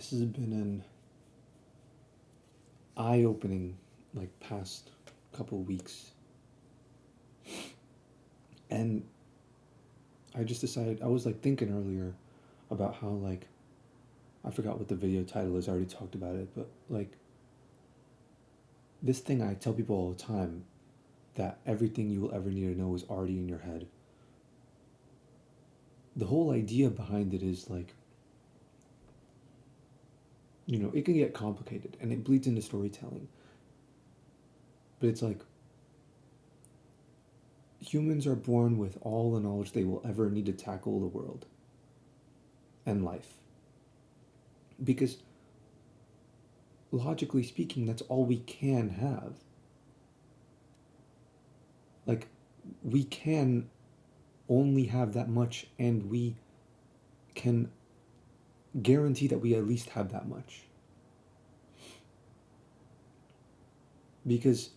This has been an eye-opening, past couple weeks, and I just decided I was thinking earlier about how I forgot what the video title is. I already talked about it, but this thing I tell people all the time that everything you will ever need to know is already in your head. The whole idea behind it is it can get complicated and it bleeds into storytelling, but it's humans are born with all the knowledge they will ever need to tackle the world and life. Because logically speaking, that's all we can have. We can only have that much, and we can guarantee that we at least have that much. Because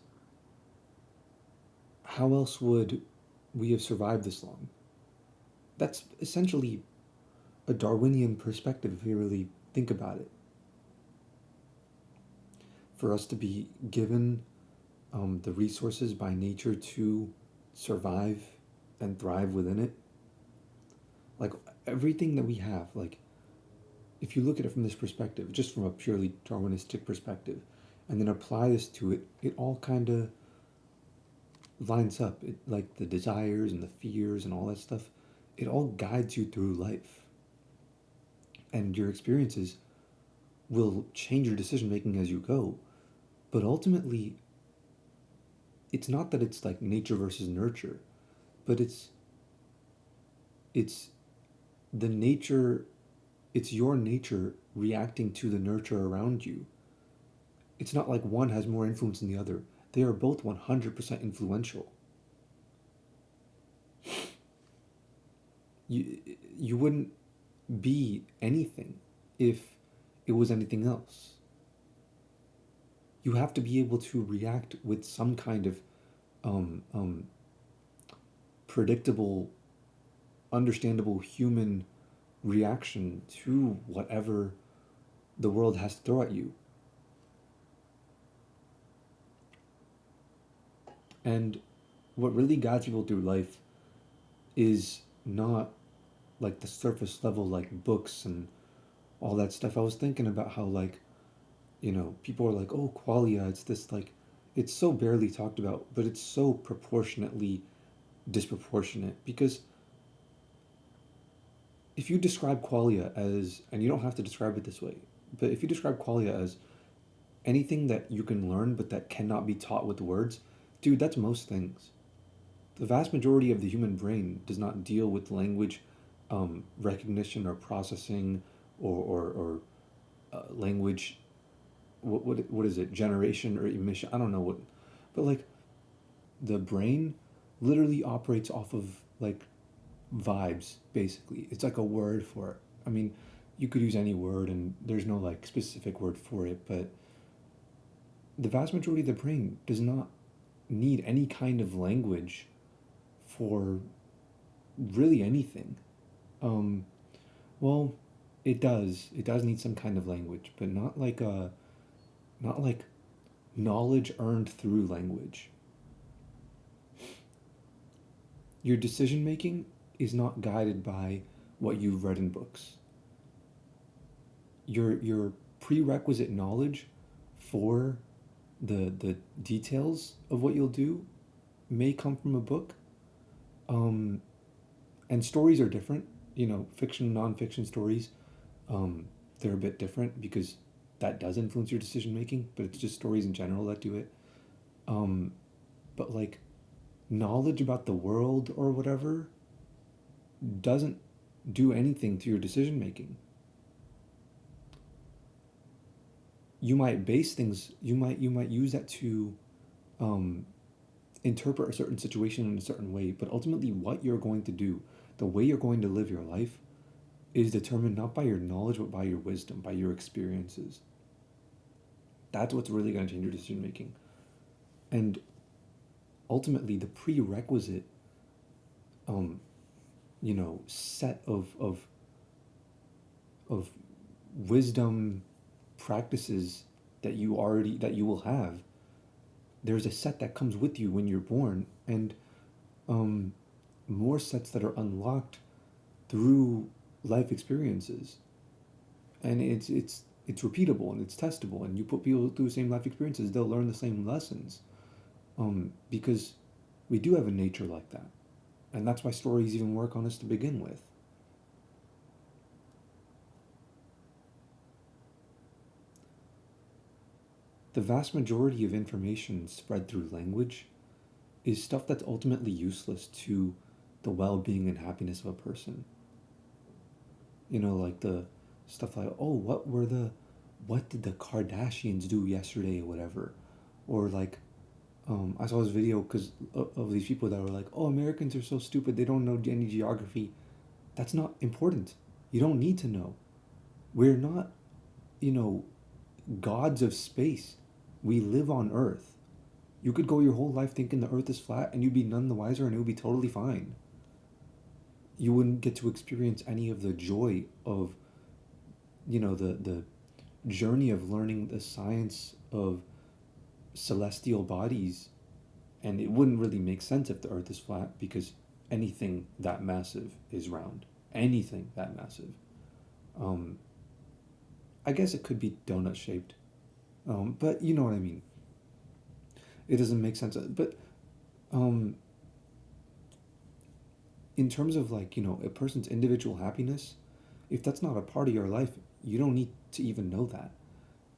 how else would we have survived this long? That's essentially a Darwinian perspective if you really think about it. For us to be given the resources by nature to survive and thrive within it, everything that we have, if you look at it from this perspective, just from a purely Darwinistic perspective, and then apply this to it, it all kind of lines up. It, the desires and the fears and all that stuff, it all guides you through life. And your experiences will change your decision making as you go. But ultimately, it's not that it's nature versus nurture, but it's the nature, it's your nature reacting to the nurture around you. It's not like one has more influence than the other. They are both 100% influential. You wouldn't be anything if it was anything else. You have to be able to react with some kind of predictable, understandable human reaction to whatever the world has to throw at you. And what really guides people through life is not the surface level, books and all that stuff. I was thinking about how people are oh, qualia, it's this it's so barely talked about, but it's so proportionately disproportionate. Because if you describe qualia as, and you don't have to describe it this way, but if you describe qualia as anything that you can learn but that cannot be taught with words, dude, that's most things. The vast majority of the human brain does not deal with language recognition or processing or language. What is it? Generation or emission? I don't know what, but the brain literally operates off of vibes. Basically, it's a word for it. I mean, you could use any word, and there's no specific word for it, but the vast majority of the brain does not need any kind of language for really anything. Um, well, it does. It does need some kind of language, but not knowledge earned through language. Your decision making is not guided by what you've read in books. Your prerequisite knowledge for the details of what you'll do may come from a book. And stories are different. Fiction, nonfiction stories, they're a bit different because that does influence your decision making, but it's just stories in general that do it. But knowledge about the world or whatever doesn't do anything to your decision making. You might base things. You might use that to interpret a certain situation in a certain way, but ultimately, what you're going to do, the way you're going to live your life, is determined not by your knowledge but by your wisdom, by your experiences. That's what's really going to change your decision making. And ultimately, the prerequisite set of wisdom practices that you will have. There's a set that comes with you when you're born, and um, more sets that are unlocked through life experiences, and it's repeatable and it's testable. And you put people through the same life experiences, they'll learn the same lessons. Because we do have a nature like that, and that's why stories even work on us to begin with. The vast majority of information spread through language is stuff that's ultimately useless to the well-being and happiness of a person. Like the stuff like, oh, what did the Kardashians do yesterday or whatever, or like, I saw this video because of these people that were like, oh, Americans are so stupid, they don't know any geography. That's not important. You don't need to know. We're not, you know, gods of space. We live on Earth. You could go your whole life thinking the Earth is flat and you'd be none the wiser and it would be totally fine. You wouldn't get to experience any of the joy of, the journey of learning the science of celestial bodies, and it wouldn't really make sense if the Earth is flat because anything that massive is round. Anything that massive. Um, I guess it could be donut shaped, but you know what I mean. It doesn't make sense. But um, in terms of like a person's individual happiness, if that's not a part of your life, you don't need to even know that.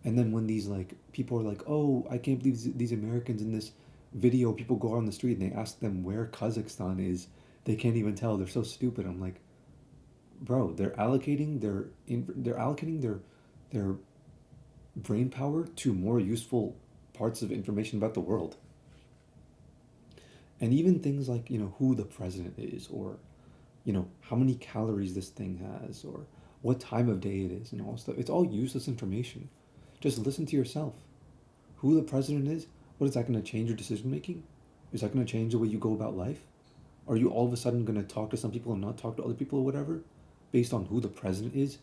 And then when these like people are like, oh, I can't believe these Americans in this video, people go out on the street and they ask them where Kazakhstan is, they can't even tell. They're so stupid. I'm like, bro, they're allocating their brain power to more useful parts of information about the world. And even things like who the president is, or how many calories this thing has, or what time of day it is, and all stuff. It's all useless information. Just listen to yourself. Who the president is, what is that going to change your decision making? Is that going to change the way you go about life? Are you all of a sudden going to talk to some people and not talk to other people or whatever based on who the president is?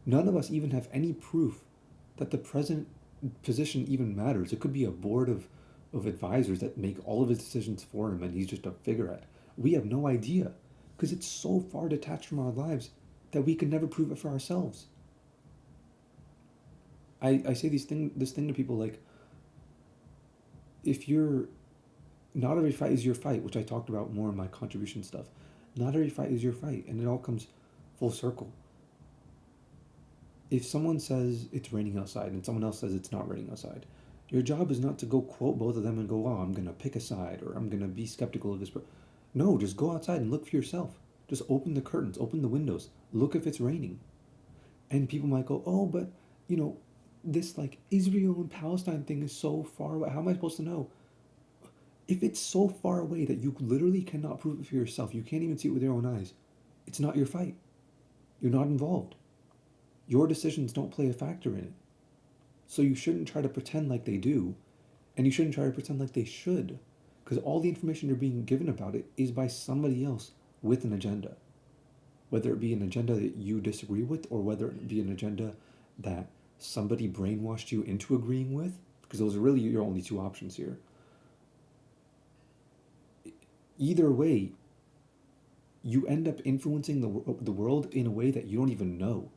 None of us even have any proof that the president position even matters. It could be a board of advisors that make all of his decisions for him and he's just a figurehead. We have no idea because it's so far detached from our lives that we can never prove it for ourselves. I say this thing to people like, if you're not every fight is your fight, which I talked about more in my contribution stuff. Not every fight is your fight, and it all comes full circle. If someone says it's raining outside and someone else says it's not raining outside, your job is not to go quote both of them and go, oh, I'm going to pick a side or I'm going to be skeptical of this. No, just go outside and look for yourself. Just open the curtains, open the windows, look if it's raining. And people might go, oh, but, you know, this like Israel and Palestine thing is so far away. How am I supposed to know? If it's so far away that you literally cannot prove it for yourself, you can't even see it with your own eyes, it's not your fight. You're not involved. Your decisions don't play a factor in it. So you shouldn't try to pretend like they do, and you shouldn't try to pretend like they should, because all the information you're being given about it is by somebody else with an agenda. Whether it be an agenda that you disagree with, or whether it be an agenda that somebody brainwashed you into agreeing with, because those are really your only two options here. Either way, you end up influencing the world in a way that you don't even know.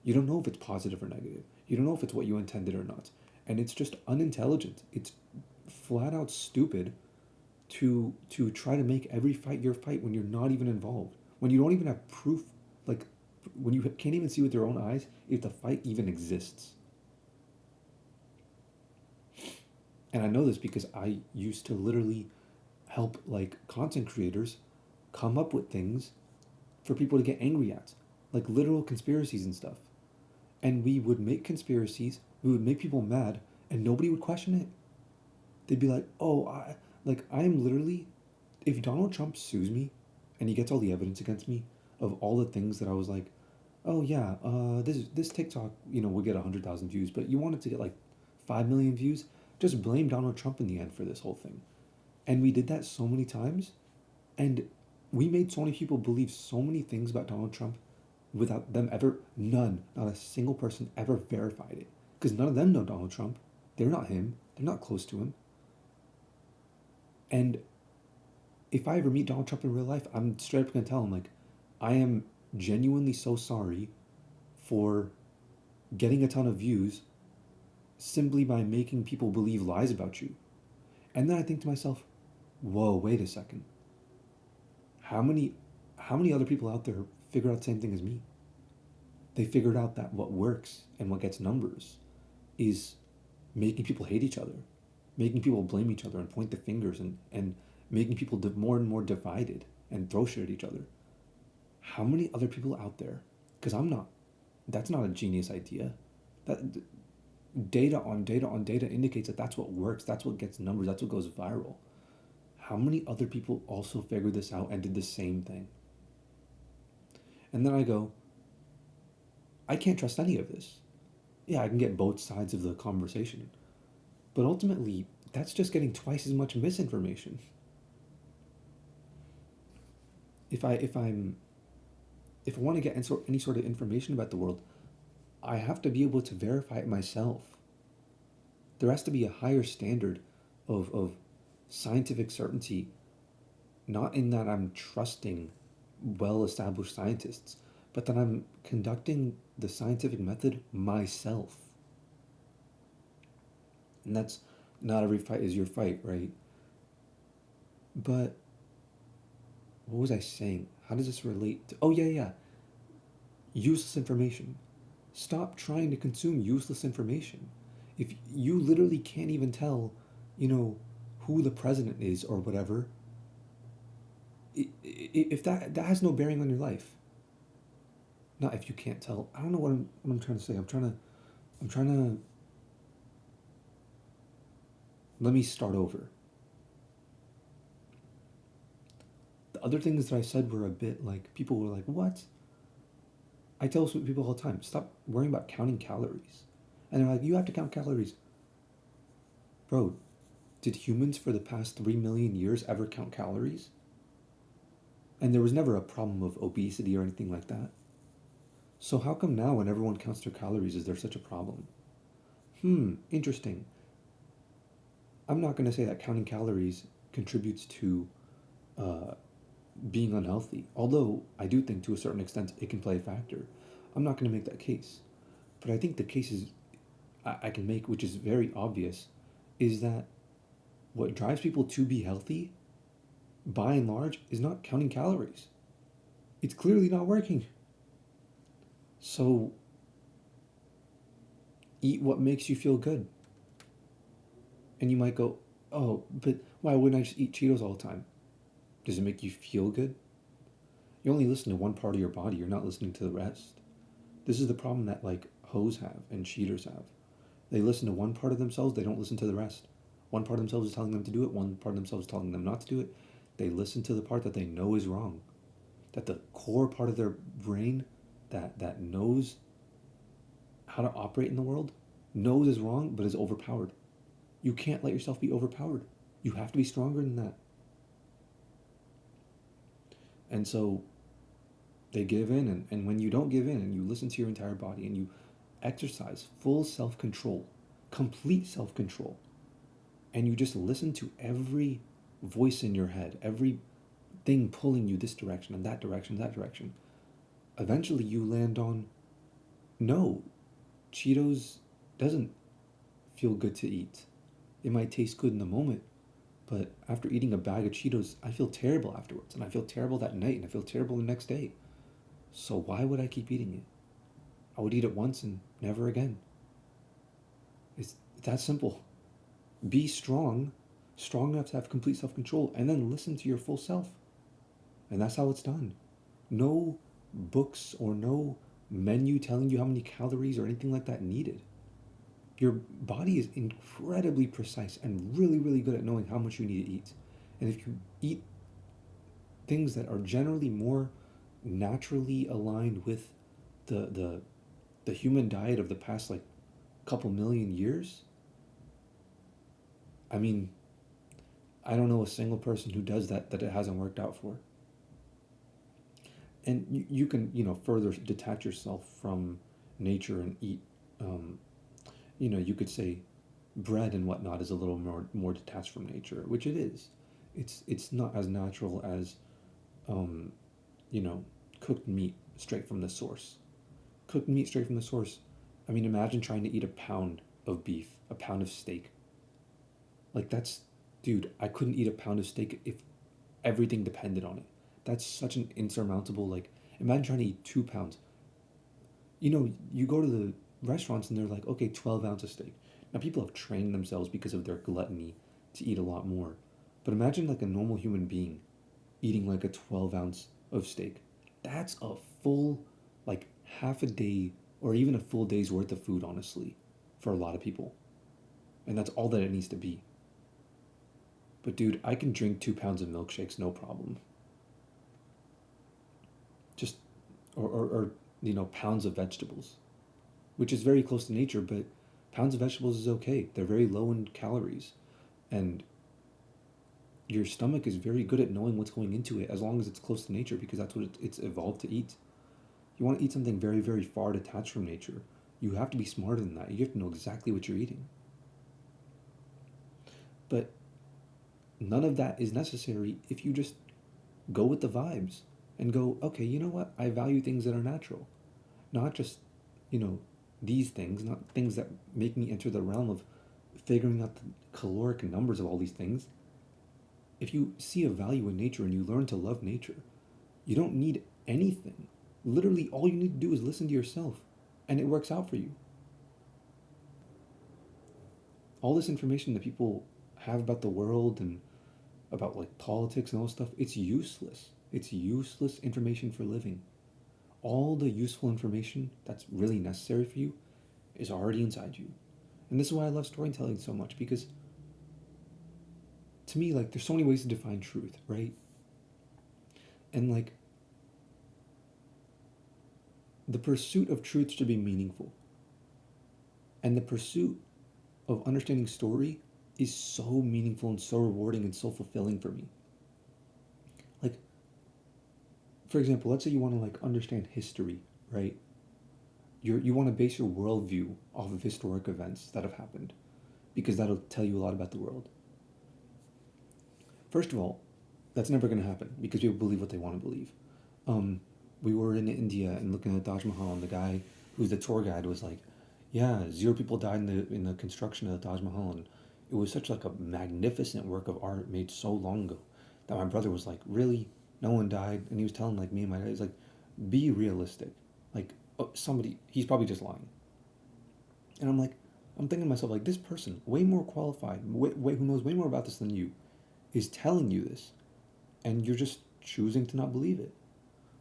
You don't know if it's positive or negative. You don't know if it's what you intended or not. And it's just unintelligent. It's flat out stupid to try to make every fight your fight when you're not even involved. When you don't even have proof, like when you can't even see with your own eyes if the fight even exists. And I know this because I used to literally help like content creators come up with things for people to get angry at, like literal conspiracies and stuff. And we would make conspiracies, we would make people mad, and nobody would question it. They'd be like, "Oh, I am literally, if Donald Trump sues me, and he gets all the evidence against me of all the things that I was like, oh yeah, this TikTok, would get 100,000 views, but you want it to get like 5 million views, just blame Donald Trump in the end for this whole thing." And we did that so many times, and we made so many people believe so many things about Donald Trump without them ever, none, not a single person ever verified it. Because none of them know Donald Trump. They're not him. They're not close to him. And if I ever meet Donald Trump in real life, I'm straight up gonna tell him, like, I am genuinely so sorry for getting a ton of views simply by making people believe lies about you. And then I think to myself, whoa, wait a second. How many how many other people out there figured out the same thing as me? They figured out that what works and what gets numbers is making people hate each other, making people blame each other and point the fingers, and making people more and more divided and throw shit at each other. How many other people out there? Because I'm not, that's not a genius idea. That data on data on data indicates that that's what works, that's what gets numbers, that's what goes viral. How many other people also figured this out and did the same thing? And then I go, I can't trust any of this. Yeah, I can get both sides of the conversation, but ultimately, that's just getting twice as much misinformation. If I want to get any sort of information about the world, I have to be able to verify it myself. There has to be a higher standard of scientific certainty, not in that I'm trusting well established scientists, but that I'm conducting the scientific method myself. And that's not every fight is your fight, right? But what was I saying? How does this relate to? Oh, yeah, yeah. Useless information. Stop trying to consume useless information. If you literally can't even tell, you know, who the president is or whatever, if that has no bearing on your life. Not if you can't tell. I don't know what I'm trying to say. I'm trying to let me start over. The other things that I said were a bit like people were like, "What?" I tell people all the time, "Stop worrying about counting calories." And they're like, "You have to count calories." Bro, did humans for the past 3 million years ever count calories? And there was never a problem of obesity or anything like that. So how come now when everyone counts their calories is there such a problem? Interesting. I'm not going to say that counting calories contributes to uh, being unhealthy, although I do think to a certain extent it can play a factor. I'm not going to make that case. But I think the cases I can make, which is very obvious, is that what drives people to be healthy, by and large, is not counting calories. It's clearly not working. So eat what makes you feel good. And you might go, oh, but why wouldn't I just eat Cheetos all the time? Does it make you feel good? You only listen to one part of your body, you're not listening to the rest. This is the problem that like hoes have and cheaters have. They listen to one part of themselves, they don't listen to the rest. One part of themselves is telling them to do it, one part of themselves is telling them not to do it. They listen to the part that they know is wrong. That the core part of their brain that knows how to operate in the world knows is wrong but is overpowered. You can't let yourself be overpowered. You have to be stronger than that. And so they give in, and when you don't give in and you listen to your entire body and you exercise full self control, complete self control, and you just listen to every voice in your head, every thing pulling you this direction and that direction, that direction, eventually you land on no, Cheetos doesn't feel good to eat. It might taste good in the moment, but after eating a bag of Cheetos, I feel terrible afterwards, and I feel terrible that night, and I feel terrible the next day. So why would I keep eating it? I would eat it once and never again. It's that simple. Be strong, strong enough to have complete self control, and then listen to your full self. And that's how it's done. No books or no menu telling you how many calories or anything like that needed. Your body is incredibly precise and really, really good at knowing how much you need to eat. And if you eat things that are generally more naturally aligned with the the human diet of the past like couple million years, I mean, I don't know a single person who does that it hasn't worked out for. And you can, further detach yourself from nature and eat, um, you could say bread and whatnot is a little more detached from nature, which it is. It's not as natural as, um, you know, cooked meat straight from the source. Cooked meat straight from the source. I mean, imagine trying to eat a pound of beef, a pound of steak. Like that's, dude, I couldn't eat a pound of steak if everything depended on it. That's such an insurmountable, like, imagine trying to eat 2 pounds. You go to the restaurants and they're like, okay, 12 ounce of steak. Now, people have trained themselves because of their gluttony to eat a lot more. But imagine like a normal human being eating like a 12 ounce of steak. That's a full, like, half a day or even a full day's worth of food, honestly, for a lot of people. And that's all that it needs to be. But dude, I can drink 2 pounds of milkshakes, no problem. Just, or pounds of vegetables, which is very close to nature, but pounds of vegetables is okay. They're very low in calories. And your stomach is very good at knowing what's going into it as long as it's close to nature because that's what it's evolved to eat. You want to eat something very, very far detached from nature. You have to be smarter than that. You have to know exactly what you're eating. But none of that is necessary if you just go with the vibes and go, okay, you know what? I value things that are natural, not just, you know, these things, not things that make me enter the realm of figuring out the caloric numbers of all these things. If you see a value in nature and you learn to love nature, you don't need anything. Literally, all you need to do is listen to yourself, and it works out for you. All this information that people have about the world and about like politics and all this stuff, it's useless. It's useless information for living. All the useful information that's really necessary for you is already inside you. And this is why I love storytelling so much because to me, like, there's so many ways to define truth, right? And like, the pursuit of truth should be meaningful. And the pursuit of understanding story is so meaningful and so rewarding and so fulfilling for me. Like, for example, let's say you want to like understand history, right? You want to base your worldview off of historic events that have happened because that'll tell you a lot about the world. First of all, that's never going to happen because people believe what they want to believe. Um, we were in India and looking at the Taj Mahal, and the guy who's the tour guide was like, "Yeah, zero people died in the construction of the Taj Mahal, and it was such like a magnificent work of art made so long ago that my brother was like, really, no one died." And he was telling like me and my dad, he's like, "Be realistic, like somebody, he's probably just lying." And I'm thinking to myself like, this person, way more qualified, who knows way more about this than you, is telling you this, and you're just choosing to not believe it.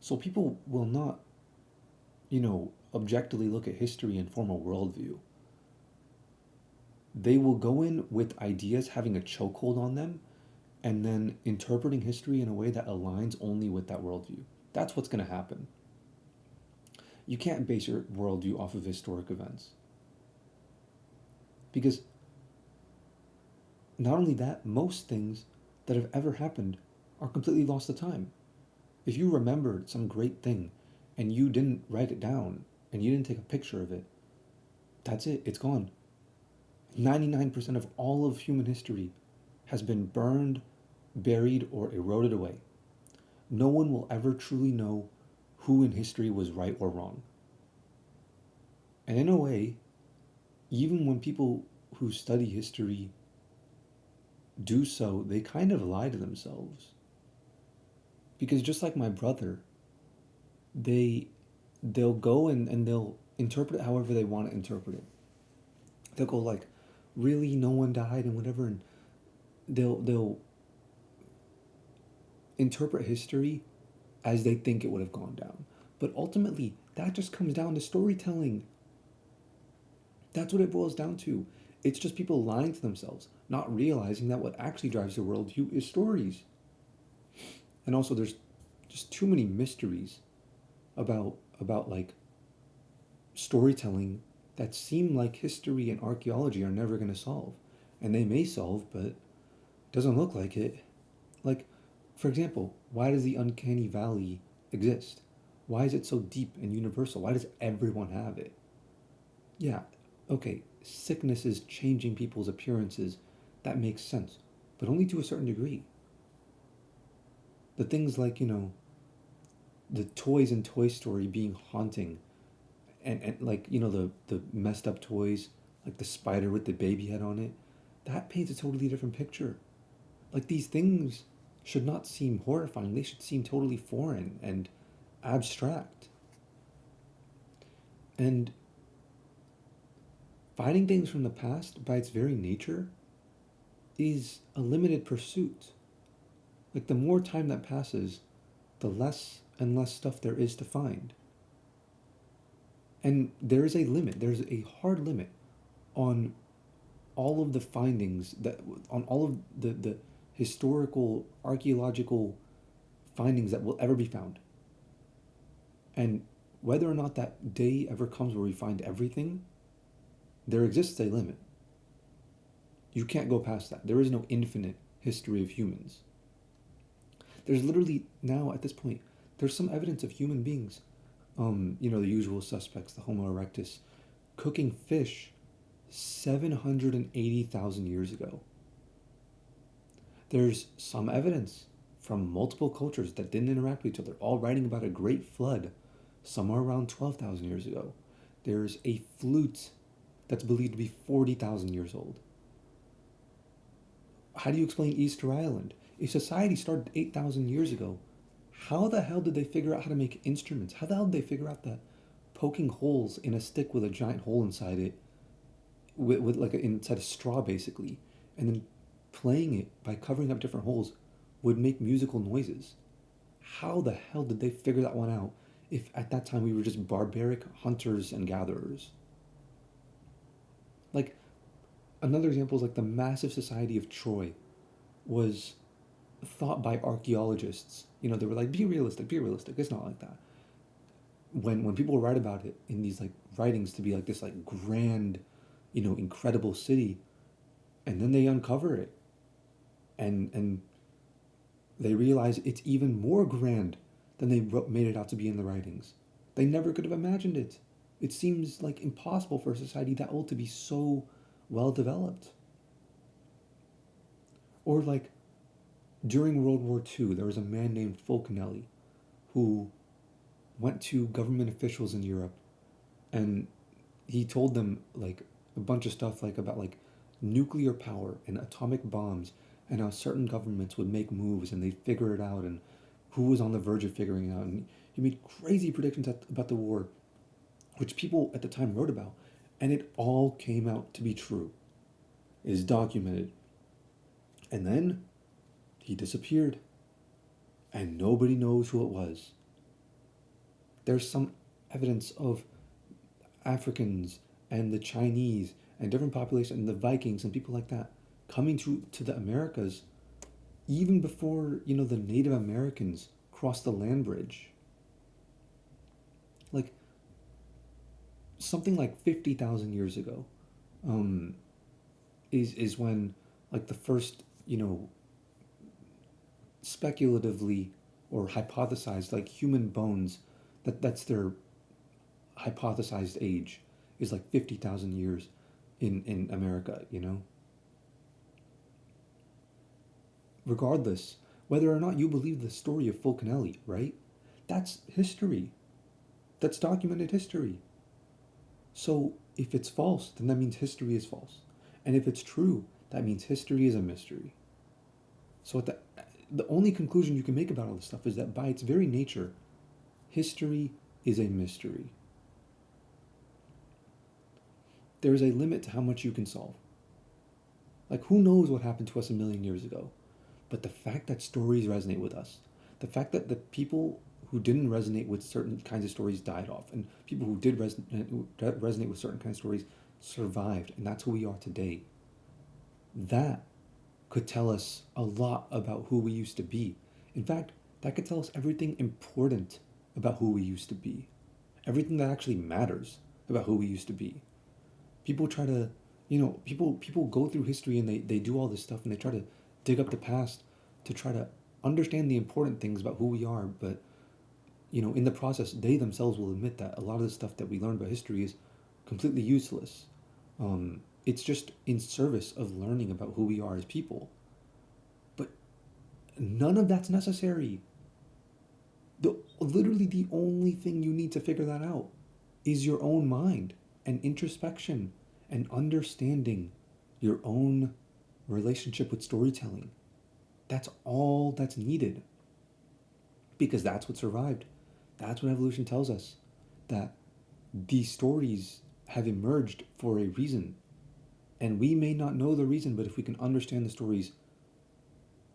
So people will not, objectively look at history and form a worldview. They will go in with ideas having a chokehold on them and then interpreting history in a way that aligns only with that worldview. That's what's going to happen. You can't base your worldview off of historic events. Because not only that, most things that have ever happened are completely lost to time. If you remembered some great thing and you didn't write it down and you didn't take a picture of it, that's it, it's gone. 99% of all of human history has been burned, buried, or eroded away. No one will ever truly know who in history was right or wrong. And in a way, even when people who study history do so, they kind of lie to themselves. Because just like my brother, they they'll go and they'll interpret it however they want to interpret it. They'll go like, really, no one died and whatever, and they'll interpret history as they think it would have gone down. But ultimately, that just comes down to storytelling. That's what it boils down to. It's just people lying to themselves, not realizing that what actually drives their worldview is stories. And also, there's just too many mysteries about like storytelling that seem like history and archaeology are never going to solve, and they may solve, but it doesn't look like it. Like, for example, why does the uncanny valley exist? Why is it so deep and universal? Why does everyone have it? Yeah, okay, sickness is changing people's appearances. That makes sense, but only to a certain degree. The things like, the toys in Toy Story being haunting, and like, the messed up toys, like the spider with the baby head on it, that paints a totally different picture. Like these things should not seem horrifying, they should seem totally foreign and abstract. And finding things from the past, by its very nature, is a limited pursuit. Like the more time that passes, the less and less stuff there is to find. And there is a limit, there's a hard limit on all of the findings on all of the historical, archaeological findings that will ever be found. And whether or not that day ever comes where we find everything, there exists a limit. You can't go past that. There is no infinite history of humans. There's literally now at this point, there's some evidence of human beings, the usual suspects, the Homo erectus, cooking fish 780,000 years ago. There's some evidence from multiple cultures that didn't interact with each other, all writing about a great flood somewhere around 12,000 years ago. There's a flute that's believed to be 40,000 years old. How do you explain Easter Island? If society started 8,000 years ago, how the hell did they figure out how to make instruments? How the hell did they figure out that poking holes in a stick with a giant hole inside it, with like inside a straw basically, and then playing it by covering up different holes would make musical noises? How the hell did they figure that one out if at that time we were just barbaric hunters and gatherers? Like, another example is like the massive society of Troy was thought by archaeologists. They were like, be realistic, be realistic. It's not like that. When people write about it in these like writings to be like this like grand, incredible city, and then they uncover it, and they realize it's even more grand than they made it out to be in the writings. They never could have imagined it. It seems like impossible for a society that old to be so well developed. Or like during World War II, there was a man named Fulcanelli who went to government officials in Europe, and he told them like a bunch of stuff like about like nuclear power and atomic bombs, and how certain governments would make moves and they'd figure it out, and who was on the verge of figuring it out. And he made crazy predictions about the war, which people at the time wrote about, and it all came out to be true. It is documented. And then he disappeared, and nobody knows who it was. There's some evidence of Africans and the Chinese and different populations and the Vikings and people like that coming to the Americas even before, the Native Americans crossed the land bridge. Like something like 50,000 years ago, um, is when like the first, speculatively or hypothesized like human bones, that's their hypothesized age, is like 50,000 years in America. Regardless, whether or not you believe the story of Fulcanelli, right? That's history. That's documented history. So if it's false, then that means history is false. And if it's true, that means history is a mystery. So the only conclusion you can make about all this stuff is that by its very nature, history is a mystery. There is a limit to how much you can solve. Like, who knows what happened to us a million years ago? But the fact that stories resonate with us, the fact that the people who didn't resonate with certain kinds of stories died off, and people who did resonate with certain kinds of stories survived, and that's who we are today. That could tell us a lot about who we used to be. In fact, that could tell us everything important about who we used to be. Everything that actually matters about who we used to be. People try to, people go through history and they do all this stuff and they try to dig up the past to try to understand the important things about who we are, but in the process, they themselves will admit that a lot of the stuff that we learn about history is completely useless. It's just in service of learning about who we are as people. But none of that's necessary. Literally the only thing you need to figure that out is your own mind and introspection and understanding your own relationship with storytelling. That's all that's needed because that's what survived. That's what evolution tells us, that these stories have emerged for a reason. And we may not know the reason, but if we can understand the stories,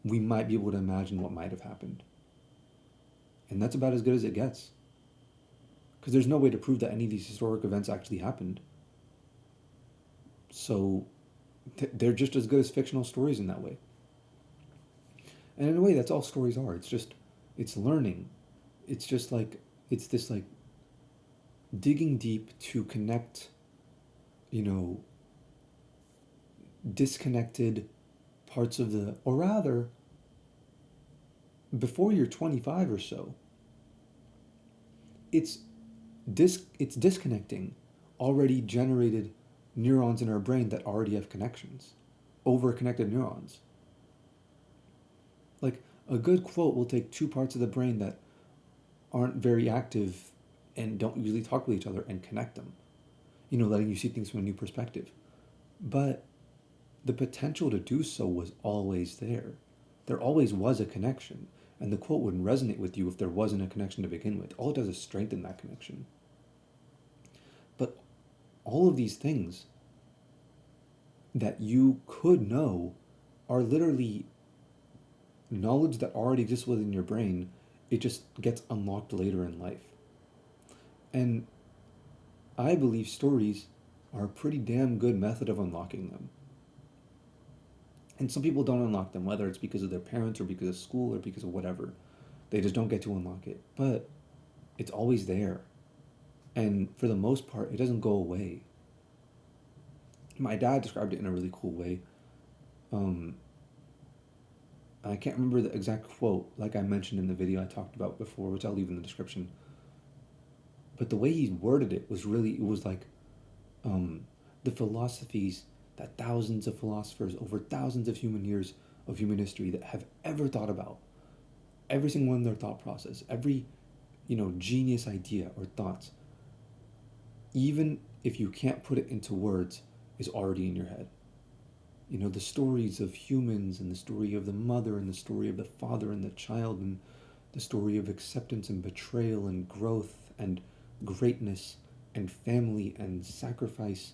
we might be able to imagine what might have happened. And that's about as good as it gets. Because there's no way to prove that any of these historic events actually happened. So they're just as good as fictional stories in that way. And in a way, that's all stories are. It's learning. It's just like, it's this like digging deep to connect, you know, disconnected parts of or rather, before you're 25 or so, it's it's disconnecting already generated neurons in our brain that already have connections, over connected neurons. Like a good quote will take two parts of the brain that aren't very active and don't usually talk with each other and connect them, letting you see things from a new perspective. But the potential to do so was always there. There always was a connection, and the quote wouldn't resonate with you if there wasn't a connection to begin with. All it does is strengthen that connection. But all of these things that you could know are literally knowledge that already exists within your brain. It just gets unlocked later in life. And I believe stories are a pretty damn good method of unlocking them. And some people don't unlock them, whether it's because of their parents or because of school or because of whatever. They just don't get to unlock it. But it's always there. And for the most part, it doesn't go away. My dad described it in a really cool way. I can't remember the exact quote, like I mentioned in the video I talked about before, which I'll leave in the description. But the way he worded it was it was like the philosophies that thousands of philosophers over thousands of human years of human history that have ever thought about, every single one of their thought process, every, genius idea or thoughts, even if you can't put it into words, is already in your head. The stories of humans and the story of the mother and the story of the father and the child and the story of acceptance and betrayal and growth and greatness and family and sacrifice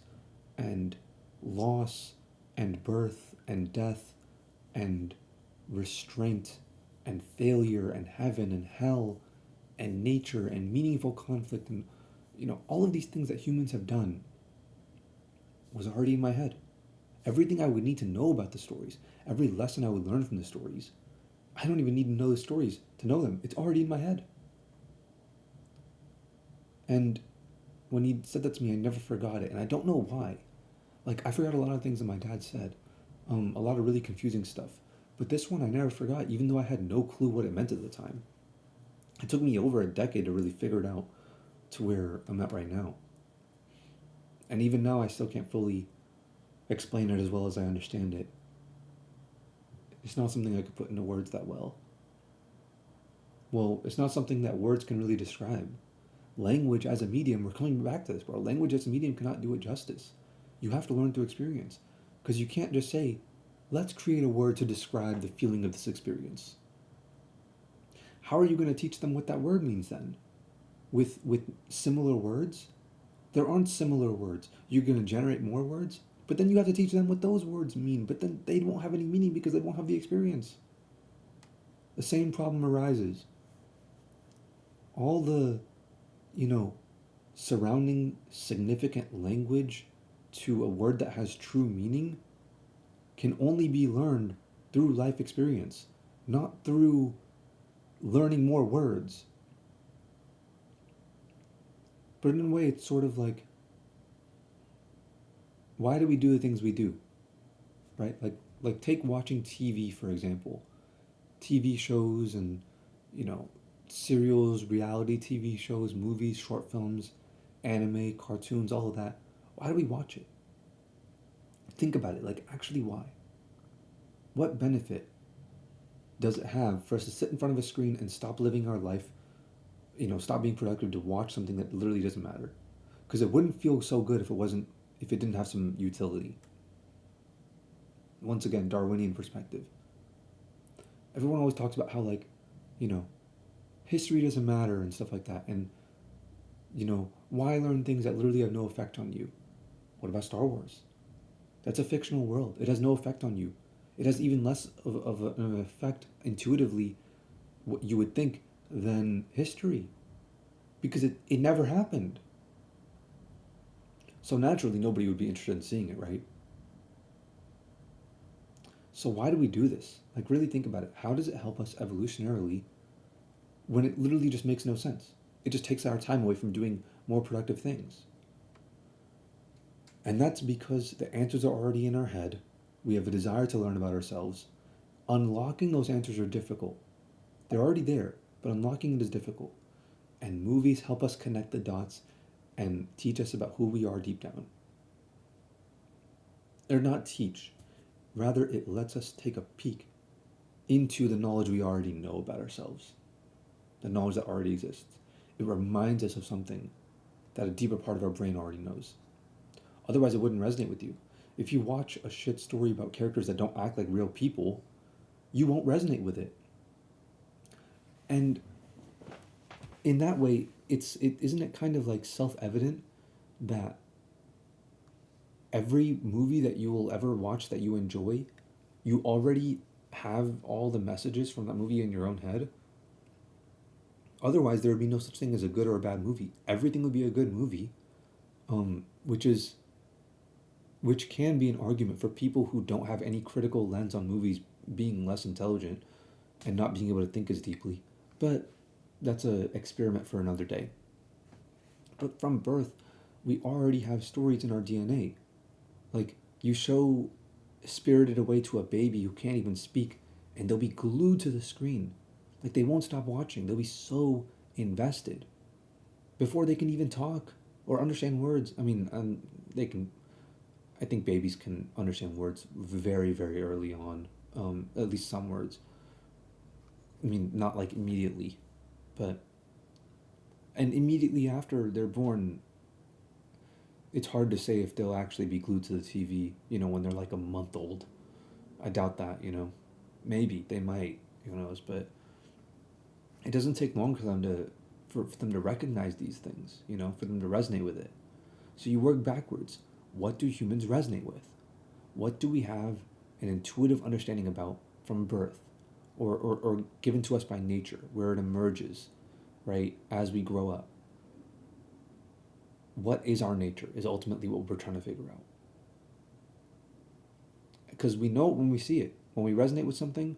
and loss and birth and death and restraint and failure and heaven and hell and nature and meaningful conflict and all of these things that humans have done was already in my head. Everything I would need to know about the stories, every lesson I would learn from the stories, I don't even need to know the stories to know them. It's already in my head. And when he said that to me, I never forgot it. And I don't know why. Like, I forgot a lot of things that my dad said. A lot of really confusing stuff. But this one I never forgot, even though I had no clue what it meant at the time. It took me over a decade to really figure it out to where I'm at right now. And even now, I still can't fully explain it as well as I understand it. It's not something I could put into words that well. Well, it's not something that words can really describe. Language as a medium, we're coming back to this, bro. Language as a medium cannot do it justice. You have to learn through experience. Because you can't just say, let's create a word to describe the feeling of this experience. How are you going to teach them what that word means then? With similar words? There aren't similar words. You're going to generate more words, but then you have to teach them what those words mean, but then they won't have any meaning because they won't have the experience. The same problem arises. All the, surrounding significant language to a word that has true meaning can only be learned through life experience, not through learning more words. But in a way, it's sort of like, why do we do the things we do? Right? Like take watching TV, for example. TV shows and, serials, reality TV shows, movies, short films, anime, cartoons, all of that. Why do we watch it? Think about it. Like, actually, why? What benefit does it have for us to sit in front of a screen and stop living our life, stop being productive to watch something that literally doesn't matter? Because it wouldn't feel so good if it didn't have some utility. Once again, Darwinian perspective. Everyone always talks about how, like, you know, history doesn't matter and stuff like that. And, why learn things that literally have no effect on you? What about Star Wars? That's a fictional world. It has no effect on you. It has even less of an effect intuitively, what you would think, than history. Because it never happened. So naturally, nobody would be interested in seeing it, right? So why do we do this? Like, really think about it. How does it help us evolutionarily when it literally just makes no sense? It just takes our time away from doing more productive things. And that's because the answers are already in our head. We have a desire to learn about ourselves. Unlocking those answers are difficult. They're already there, but unlocking it is difficult. And movies help us connect the dots and teach us about who we are deep down. They're not teach. Rather, it lets us take a peek into the knowledge we already know about ourselves, the knowledge that already exists. It reminds us of something that a deeper part of our brain already knows. Otherwise, it wouldn't resonate with you. If you watch a shit story about characters that don't act like real people, you won't resonate with it. And in that way, isn't it kind of like self-evident that every movie that you will ever watch that you enjoy, you already have all the messages from that movie in your own head? Otherwise, there would be no such thing as a good or a bad movie. Everything would be a good movie, which can be an argument for people who don't have any critical lens on movies being less intelligent and not being able to think as deeply. But that's an experiment for another day. But from birth, we already have stories in our DNA. Like, you show Spirited Away to a baby who can't even speak, and they'll be glued to the screen. Like, they won't stop watching. They'll be so invested before they can even talk or understand words. I mean, they can. I think babies can understand words very, very early on. At least some words. I mean, not like immediately, but and immediately after they're born, it's hard to say if they'll actually be glued to the TV. When they're like a month old. I doubt that. Maybe they might. Who knows? But it doesn't take long for them to recognize these things. For them to resonate with it. So you work backwards. What do humans resonate with? What do we have an intuitive understanding about from birth, or given to us by nature, where it emerges, right, as we grow up? What is our nature is ultimately what we're trying to figure out. Because we know it when we see it. When we resonate with something,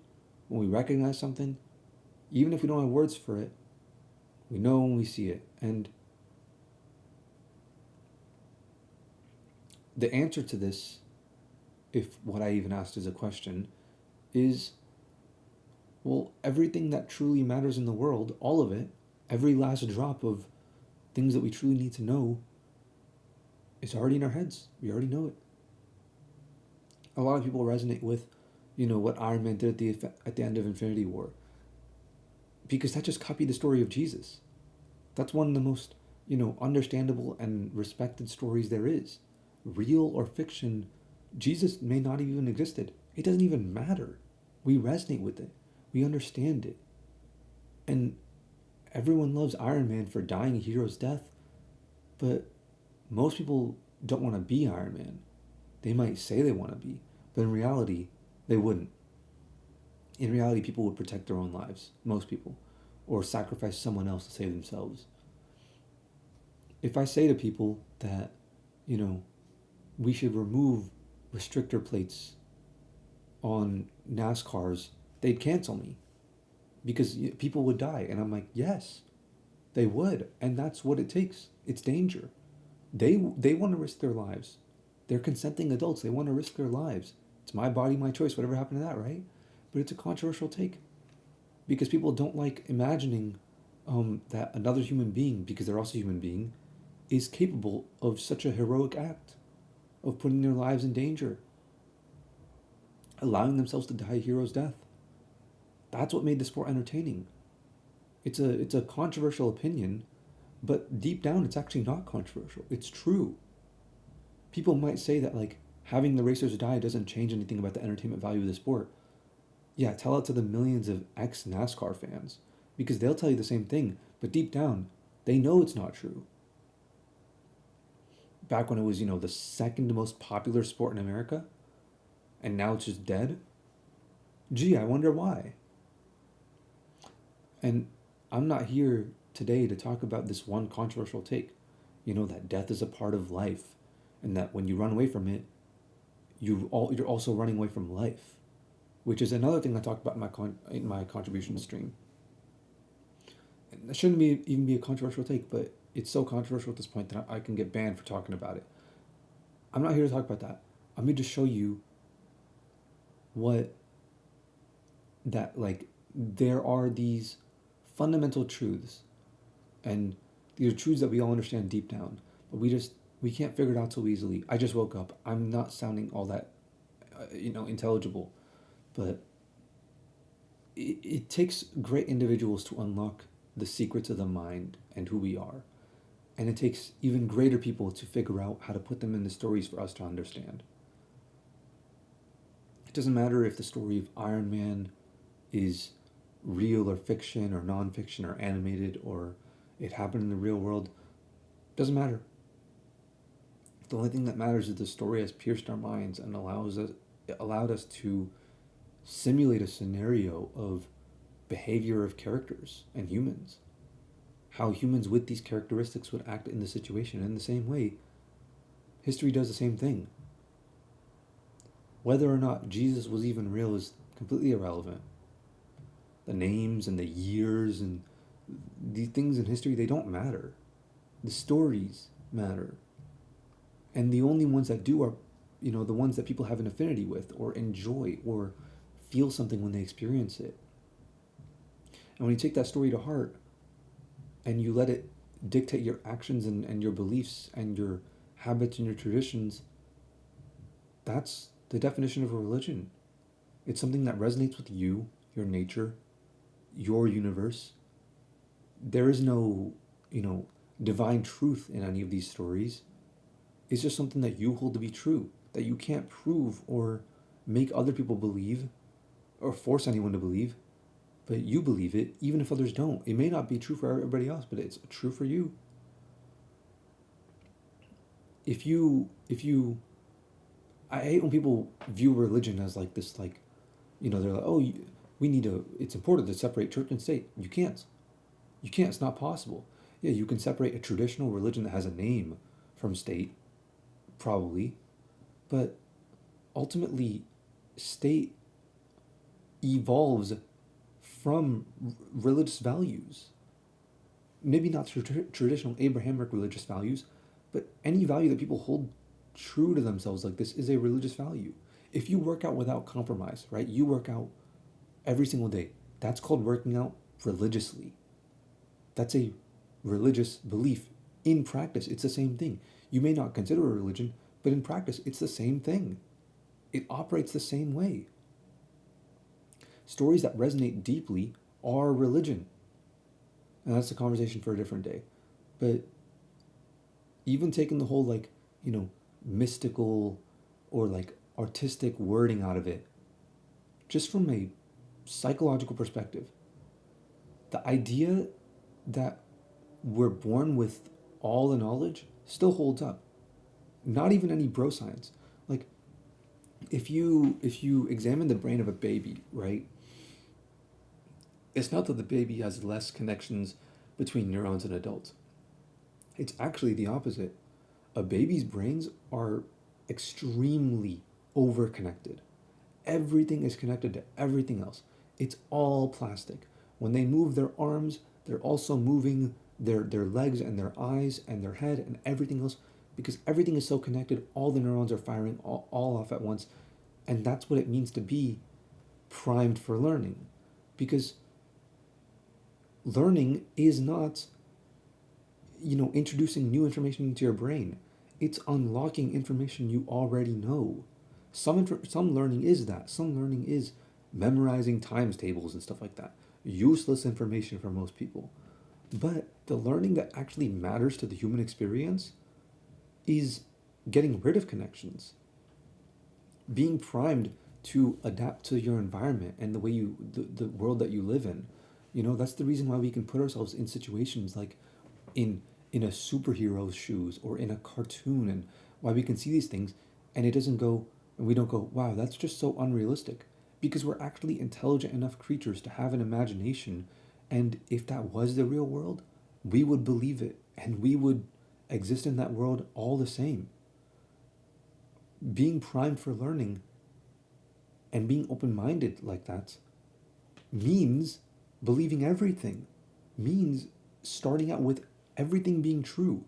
when we recognize something, even if we don't have words for it, we know when we see it. And the answer to this, if what I even asked is a question, is, well, everything that truly matters in the world, all of it, every last drop of things that we truly need to know, is already in our heads. We already know it. A lot of people resonate with, what Iron Man did at the end of Infinity War, because that just copied the story of Jesus. That's one of the most, understandable and respected stories there is. Real or fiction, Jesus may not have even existed. It doesn't even matter. We resonate with it. We understand it. And everyone loves Iron Man for dying a hero's death, but most people don't want to be Iron Man. They might say they want to be, but in reality, they wouldn't. In reality, people would protect their own lives, most people, or sacrifice someone else to save themselves. If I say to people that, we should remove restrictor plates on NASCARs, they'd cancel me because people would die. And I'm like, yes, they would. And that's what it takes. It's danger. They want to risk their lives. They're consenting adults. They want to risk their lives. It's my body, my choice, whatever happened to that, right? But it's a controversial take because people don't like imagining that another human being, because they're also a human being, is capable of such a heroic act of putting their lives in danger, allowing themselves to die a hero's death. That's what made the sport entertaining. It's a controversial opinion, but deep down it's actually not controversial. It's true. People might say that like having the racers die doesn't change anything about the entertainment value of the sport. Yeah, tell it to the millions of ex NASCAR fans because they'll tell you the same thing, but deep down they know it's not true. Back when it was, the second most popular sport in America, and now it's just dead. Gee, I wonder why. And I'm not here today to talk about this one controversial take. That death is a part of life, and that when you run away from it, you're also running away from life, which is another thing I talked about in my contribution stream. And that shouldn't even be a controversial take, but it's so controversial at this point that I can get banned for talking about it. I'm not here to talk about that. I'm here to show you what that like there are these fundamental truths, and these are truths that we all understand deep down, but we can't figure it out so easily. I just woke up. I'm not sounding all that intelligible, but it takes great individuals to unlock the secrets of the mind and who we are, and it takes even greater people to figure out how to put them in the stories for us to understand. It doesn't matter if the story of Iron Man is real or fiction or nonfiction or animated or it happened in the real world. Doesn't matter. The only thing that matters is the story has pierced our minds and allowed us to simulate a scenario of behavior of characters and humans. How humans with these characteristics would act in the situation. In the same way, history does the same thing. Whether or not Jesus was even real is completely irrelevant. The names and the years and these things in history, they don't matter. The stories matter. And the only ones that do are, the ones that people have an affinity with or enjoy or feel something when they experience it. And when you take that story to heart and you let it dictate your actions and your beliefs and your habits and your traditions, that's the definition of a religion. It's something that resonates with you, your nature, your universe. There is no, divine truth in any of these stories. It's just something that you hold to be true, that you can't prove or make other people believe or force anyone to believe, but you believe it even if others don't. It may not be true for everybody else, but it's true for you. If you I hate when people view religion as like this, like, they're like, oh, we need to, it's important to separate church and state. You can't. You can't. It's not possible. Yeah, you can separate a traditional religion that has a name from state, probably, but ultimately, state evolves from religious values. Maybe not traditional Abrahamic religious values, but any value that people hold true to themselves like this is a religious value. If you work out without compromise, right? You work out every single day. That's called working out religiously. That's a religious belief. In practice, it's the same thing. You may not consider a religion, but in practice, it's the same thing. It operates the same way. Stories that resonate deeply are religion. And that's a conversation for a different day. But even taking the whole, like, mystical or like artistic wording out of it, just from a psychological perspective, the idea that we're born with all the knowledge still holds up. Not even any bro science. Like, if you examine the brain of a baby, right? It's not that the baby has less connections between neurons than adults. It's actually the opposite. A baby's brains are extremely overconnected. Everything is connected to everything else. It's all plastic. When they move their arms, they're also moving their legs and their eyes and their head and everything else because everything is so connected. All the neurons are firing all off at once. And that's what it means to be primed for learning. Because Learning is not, introducing new information into your brain. It's unlocking information you already know. Some learning is that. Some learning is memorizing times tables and stuff like that. Useless information for most people. But the learning that actually matters to the human experience is getting rid of connections, being primed to adapt to your environment and the world that you live in. That's the reason why we can put ourselves in situations like in in a superhero's shoes or in a cartoon, and why we can see these things and it doesn't go and we don't go, wow, that's just so unrealistic, because we're actually intelligent enough creatures to have an imagination, and if that was the real world, we would believe it and we would exist in that world all the same. Being primed for learning and being open-minded like that means believing everything, means starting out with everything being true,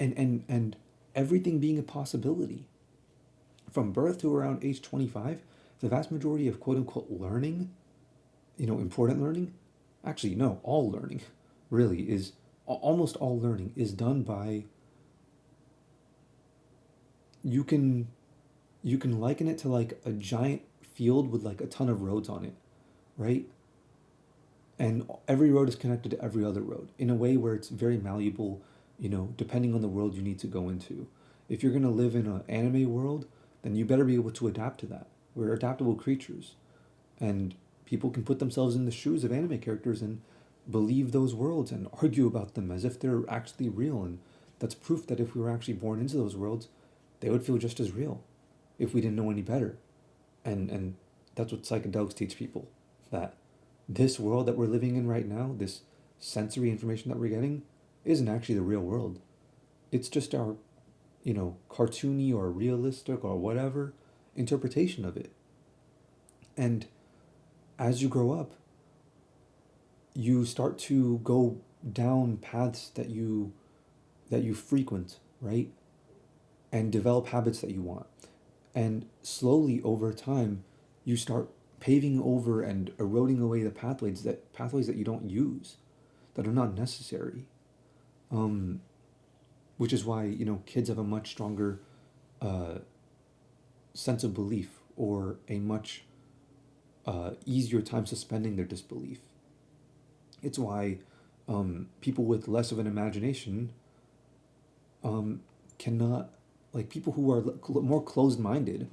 and everything being a possibility. From birth to around age 25, the vast majority of quote unquote learning, important learning, actually, no, all learning really is, almost all learning is done by, you can you can liken it to like a giant field with like a ton of roads on it, right? And every road is connected to every other road in a way where it's very malleable, depending on the world you need to go into. If you're going to live in an anime world, then you better be able to adapt to that. We're adaptable creatures, and people can put themselves in the shoes of anime characters and believe those worlds and argue about them as if they're actually real, and that's proof that if we were actually born into those worlds, they would feel just as real if we didn't know any better. And that's what psychedelics teach people, that this world that we're living in right now, this sensory information that we're getting, isn't actually the real world. It's just our, cartoony or realistic or whatever interpretation of it. And as you grow up, you start to go down paths that you frequent, right? And develop habits that you want. And slowly over time, you start paving over and eroding away the pathways that you don't use, that are not necessary. Um, which is why kids have a much stronger uh, sense of belief, or a much easier time suspending their disbelief. It's why people with less of an imagination um, cannot, like people who are more closed minded,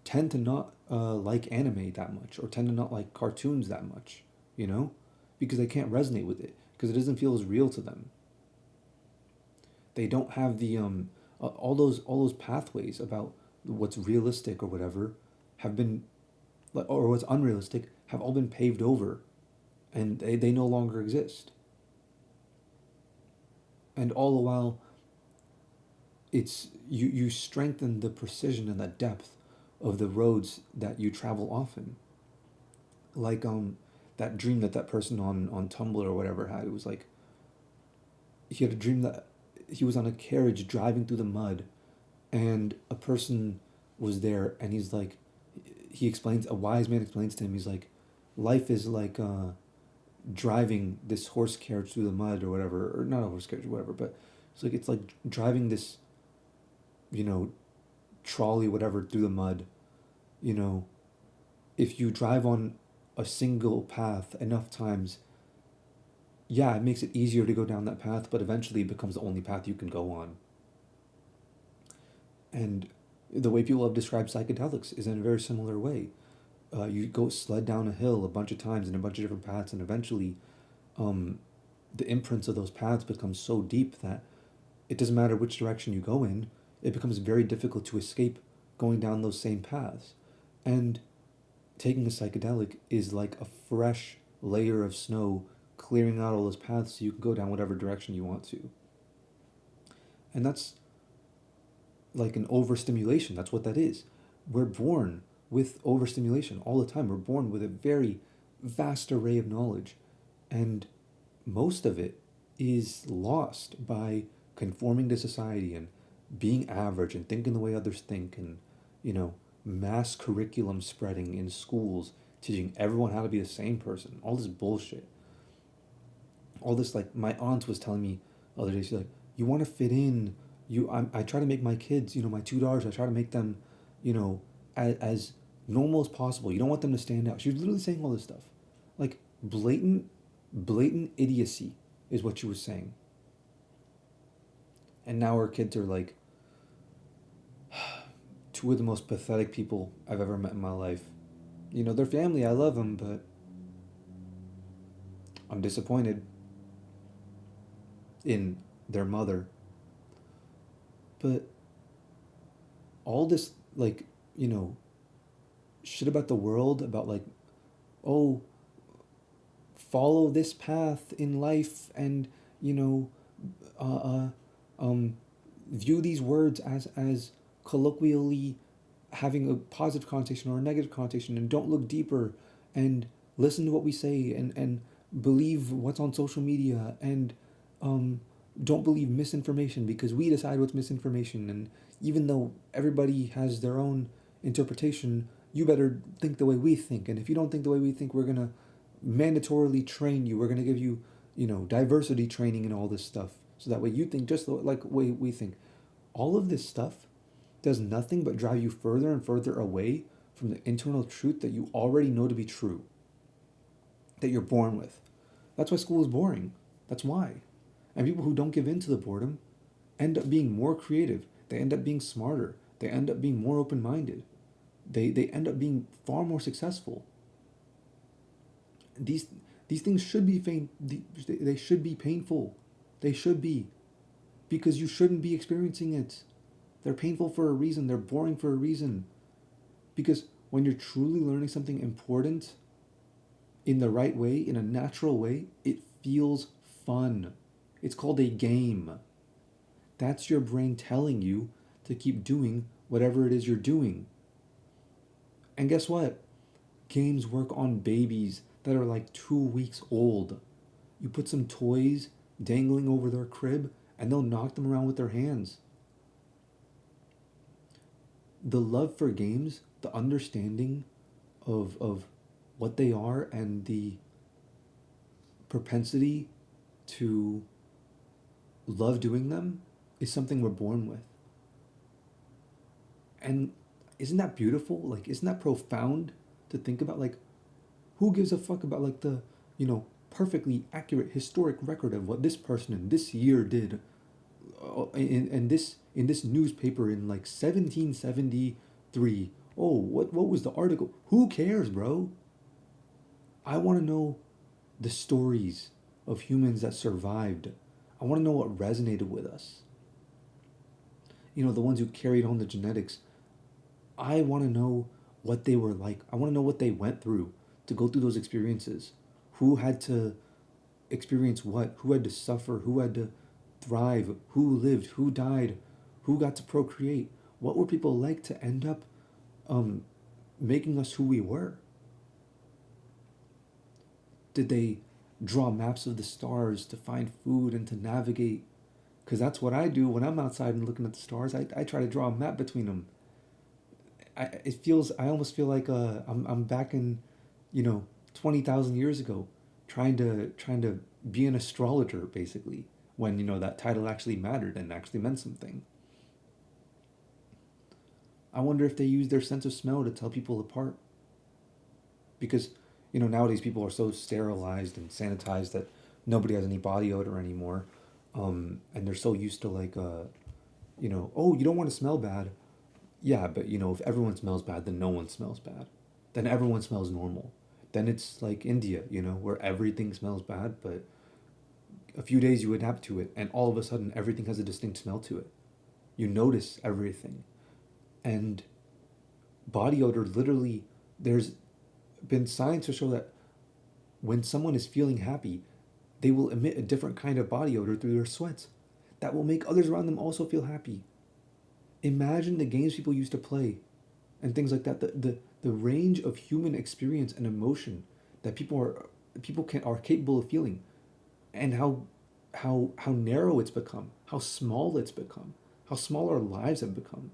tend to not like anime that much, or tend to not like cartoons that much, you know, because they can't resonate with it, because it doesn't feel as real to them. They don't have the all those pathways about what's realistic or whatever have been, or what's unrealistic, have all been paved over, and they no longer exist. And all the while, it's you strengthen the precision and the depth of the roads that you travel often. Like that dream that person on Tumblr or whatever had. It was like he had a dream that he was on a carriage driving through the mud, and a person was there, and he's like, he explains, a wise man explains to him, he's like, life is like driving this horse carriage through the mud or whatever, or not a horse carriage or whatever, but it's like driving this, you know trolley whatever through the mud. you know if you drive on a single path enough times, yeah, it makes it easier to go down that path, but eventually it becomes the only path you can go on. And the way people have described psychedelics is in a very similar way. You go sled down a hill a bunch of times in a bunch of different paths, and eventually um, the imprints of those paths become so deep that it doesn't matter which direction you go in, it becomes very difficult to escape going down those same paths. And taking a psychedelic is like a fresh layer of snow, clearing out all those paths so you can go down whatever direction you want to. And that's like an overstimulation. That's what that is. We're born with overstimulation all the time. We're born with a very vast array of knowledge. And most of it is lost by conforming to society and being average and thinking the way others think, and you know mass curriculum spreading in schools, teaching everyone how to be the same person, all this bullshit. all this, like my aunt was telling me the other day, she's like, you want to fit in, I try to make my kids, my two daughters, I try to make them, as normal as possible. You don't want them to stand out. She was literally saying all this stuff, like blatant idiocy is what she was saying. And now her kids are like two of the most pathetic people I've ever met in my life. Their family, I love them, but I'm disappointed in their mother. But all this, like, you know, shit about the world, about like, oh, follow this path in life, and, you know, uh, uh, um, view these words as colloquially having a positive connotation or a negative connotation, and don't look deeper, and listen to what we say, and believe what's on social media, and um, don't believe misinformation because we decide what's misinformation. And even though everybody has their own interpretation, you better think the way we think. And if you don't think the way we think, we're going to mandatorily train you. We're going to give you, diversity training and all this stuff. So that way you think just like the way we think. All of this stuff does nothing but drive you further and further away from the internal truth that you already know to be true, that you're born with. That's why school is boring. That's why. And people who don't give in to the boredom end up being more creative. They end up being smarter. They end up being more open minded. They end up being far more successful. These these things should be they should be painful. They should be, because you shouldn't be experiencing it. They're painful for a reason. They're boring for a reason. Because when you're truly learning something important in the right way, in a natural way, it feels fun. It's called a game. That's your brain telling you to keep doing whatever it is you're doing. And guess what? Games work on babies that are like 2 weeks old. You put some toys dangling over their crib and they'll knock them around with their hands. The love for games, the understanding of what they are, and the propensity to love doing them is something we're born with. And isn't that beautiful? Like, isn't that profound to think about? Like, who gives a fuck about like the, perfectly accurate historic record of what this person in this year did, in this newspaper in like 1773. Oh, what was the article? Who cares, bro? I want to know the stories of humans that survived. I want to know what resonated with us. The ones who carried on the genetics. I want to know what they were like. I want to know what they went through to go through those experiences. Who had to experience what? Who had to suffer? Who had to thrive? Who lived? Who died? Who got to procreate? What were people like to end up um, making us who we were? Did they draw maps of the stars to find food and to navigate? Because that's what I do when I'm outside and looking at the stars. I try to draw a map between them. I almost feel like I'm back in, 20,000 years ago, trying to be an astrologer basically, when that title actually mattered and actually meant something. I wonder if they use their sense of smell to tell people apart, because nowadays people are so sterilized and sanitized that nobody has any body odor anymore, and they're so used to like oh, you don't want to smell bad. Yeah, but if everyone smells bad, then no one smells bad. Then everyone smells normal. Then it's like India, where everything smells bad, but a few days you adapt to it, and all of a sudden everything has a distinct smell to it. You notice everything. And body odor, literally, there's been science to show that when someone is feeling happy, they will emit a different kind of body odor through their sweats that will make others around them also feel happy. Imagine the games people used to play and things like that. The range of human experience and emotion that people are capable of feeling, and how narrow it's become, how small it's become, how small our lives have become,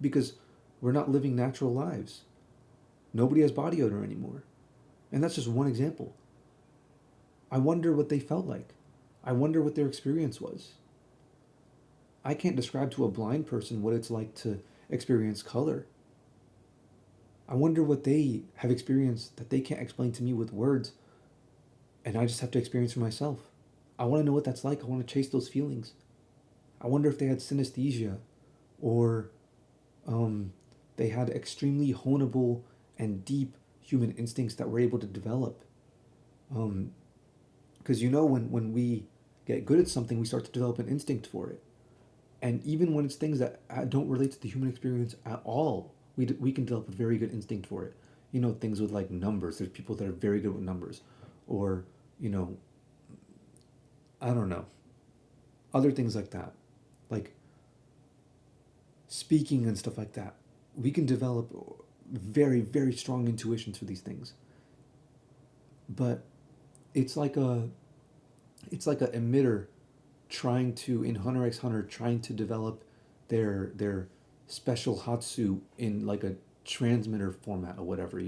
because we're not living natural lives. Nobody has body odor anymore. And that's just one example. I wonder what they felt like. I wonder what their experience was. I can't describe to a blind person what it's like to experience color. I wonder what they have experienced that they can't explain to me with words, and I just have to experience for myself. I want to know what that's like. I want to chase those feelings. I wonder if they had synesthesia, or um, they had extremely honable and deep human instincts that we're able to develop. Um, because when we get good at something, we start to develop an instinct for it. And even when it's things that don't relate to the human experience at all, we can develop a very good instinct for it. Things with like numbers. There's people that are very good with numbers, or you know, I don't know, other things like that, like speaking and stuff like that. We can develop very very strong intuitions for these things. But it's like a it's like a emitter trying to in Hunter x Hunter trying to develop their special Hatsu in like a transmitter format or whatever,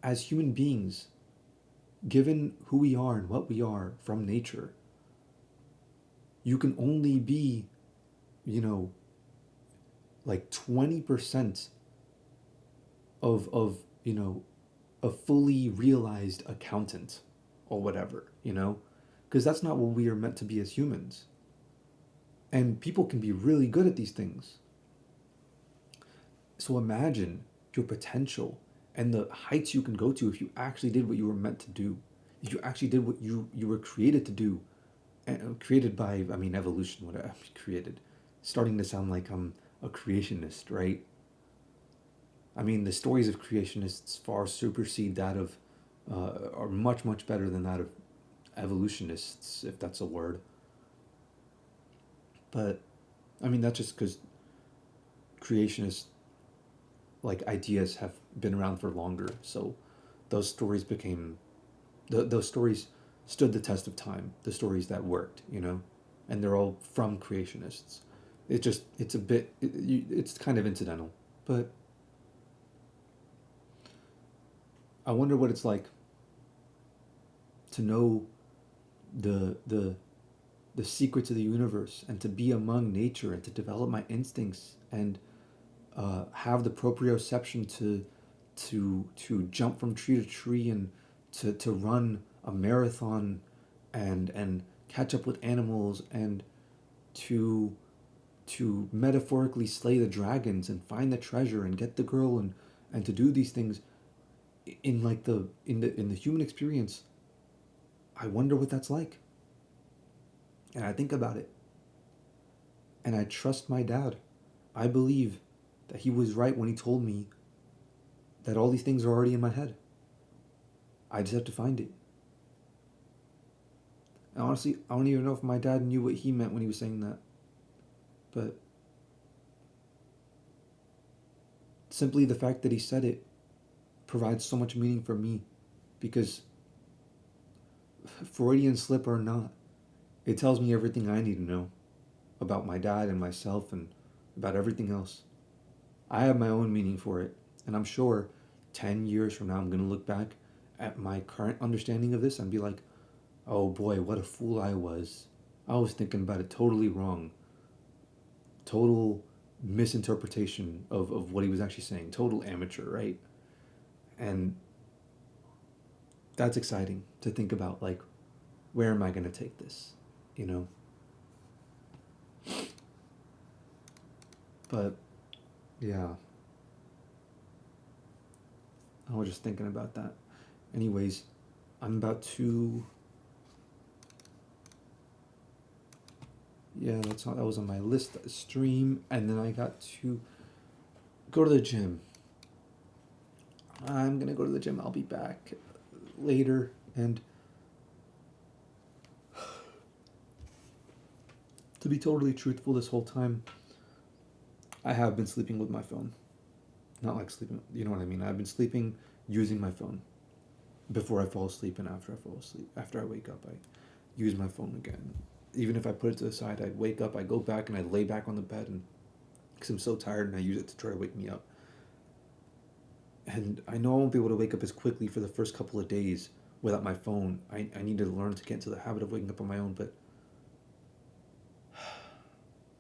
as human beings, given who we are and what we are from nature, you can only be, you know, like 20% of a fully realized accountant or whatever, because that's not what we are meant to be as humans. And people can be really good at these things. So imagine your potential and the heights you can go to if you actually did what you were meant to do. If you actually did what you were created to do. And created by, I mean, evolution, whatever, created. Starting to sound like I'm a creationist, right? I mean, the stories of creationists far supersede that of, are much, much better than that of evolutionists, if that's a word. But, I mean, that's just because creationist, like, ideas have been around for longer. So those stories became, those stories stood the test of time, the stories that worked, And they're all from creationists. It's a bit, it's kind of incidental. But I wonder what it's like to know the the secrets of the universe and to be among nature and to develop my instincts and have the proprioception to jump from tree to tree and to run a marathon and catch up with animals and to to metaphorically slay the dragons and find the treasure and get the girl and to do these things in like the human experience. I wonder what that's like. And I think about it. And I trust my dad. I believe that he was right when he told me that all these things are already in my head. I just have to find it. And honestly, I don't even know if my dad knew what he meant when he was saying that. But simply the fact that he said it provides so much meaning for me because Freudian slip or not, it tells me everything I need to know about my dad and myself and about everything else. I have my own meaning for it, and I'm sure 10 years from now I'm going to look back at my current understanding of this and be like, oh boy, what a fool I was. I was thinking about it totally wrong. Total misinterpretation of what he was actually saying. Total amateur, right? And that's exciting to think about, like, where am I going to take this? You know? But, yeah, I was just thinking about that. Anyways, I'm about to. Yeah, that was on my list. Stream, and then I got to go to the gym. I'm gonna go to the gym. I'll be back later, and to be totally truthful, this whole time, I have been sleeping with my phone. Not like sleeping, you know what I mean? I've been sleeping using my phone before I fall asleep and after I fall asleep. After I wake up, I use my phone again. Even if I put it to the side, I'd wake up, I go back and I lay back on the bed and because I'm so tired and I use it to try to wake me up. And I know I won't be able to wake up as quickly for the first couple of days without my phone. I need to learn to get into the habit of waking up on my own, but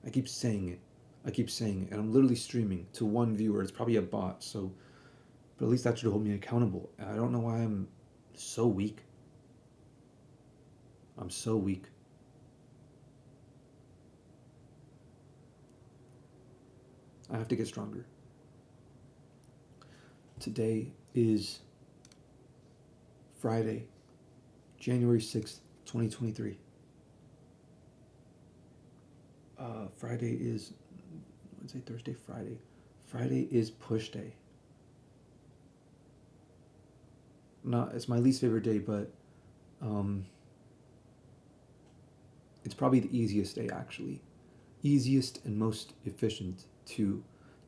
I keep saying it. I keep saying it. And I'm literally streaming to one viewer. It's probably a bot, so, but at least that should hold me accountable. And I don't know why I'm so weak. I'm so weak. I have to get stronger. Today is Friday, January 6th, 2023. Friday is Wednesday, Thursday, Friday. Friday is push day. Not It's my least favorite day, but um, it's probably the easiest day actually. Easiest and most efficient to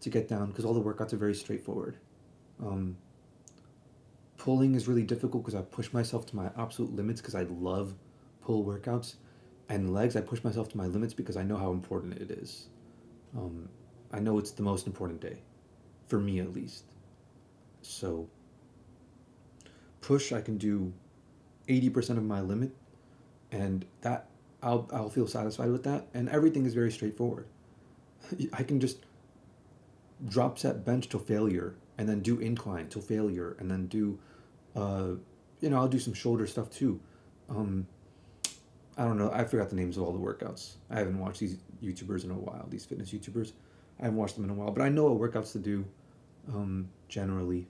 get down because all the workouts are very straightforward. Um, Pulling is really difficult because I push myself to my absolute limits because I love pull workouts, and legs I push myself to my limits because I know how important it is. Um, I know it's the most important day for me at least. So push I can do 80% of my limit, and that I'll feel satisfied with that. And everything is very straightforward. I can just drop set bench to failure, and then do incline to failure, and then do, uh, I'll do some shoulder stuff too. Um, I don't know. I forgot the names of all the workouts. I haven't watched these YouTubers in a while. These fitness YouTubers, I haven't watched them in a while. But I know what workouts to do. Generally,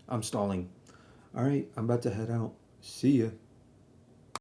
I'm stalling. All right, I'm about to head out. See ya.